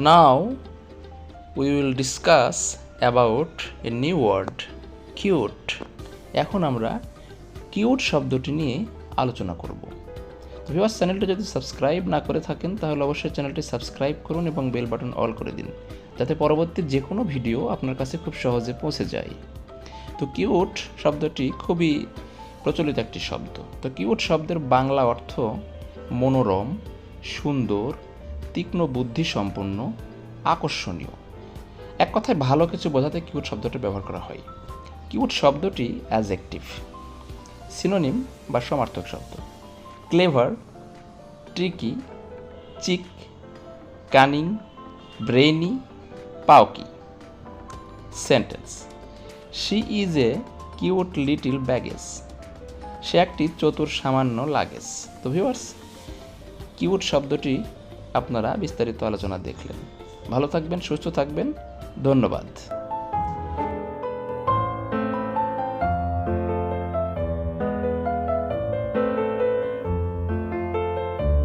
Now we will discuss about a new word, cute. এখন আমরা cute শব্দটি নিয়ে আলোচনা করব। তো ভিউয়ার্স, চ্যানেলটি যদি সাবস্ক্রাইব না করে থাকেন তাহলে অবশ্যই চ্যানেলটি সাবস্ক্রাইব করুন এবং বেল বাটন অল করে দিন, যাতে পরবর্তী যে কোনো ভিডিও আপনার কাছে খুব সহজে পৌঁছে যায়। তো কিউট শব্দটি খুবই প্রচলিত একটি শব্দ। তো কিউট শব্দের বাংলা অর্থ মনোরম, সুন্দর, তীক্ষ্ণ বুদ্ধিসম্পন্ন, আকর্ষণীয়। এক কথায় ভালো কিছু বোঝাতে কিউট শব্দটি ব্যবহার করা হয়। কিউট শব্দটি অ্যাডজেক্টিভ, সিনোনিম বা সমার্থক শব্দ। Clever, tricky, chic, cunning, brainy, pawky. Sentence: she is a cute little baggage. সে একটি চতুর সামান্য লাগেজ। তো ভিউয়ার্স, কিউট শব্দটি আপনারা বিস্তারিত আলোচনা দেখলেন। ভালো থাকবেন, সুস্থ থাকবেন। ধন্যবাদ।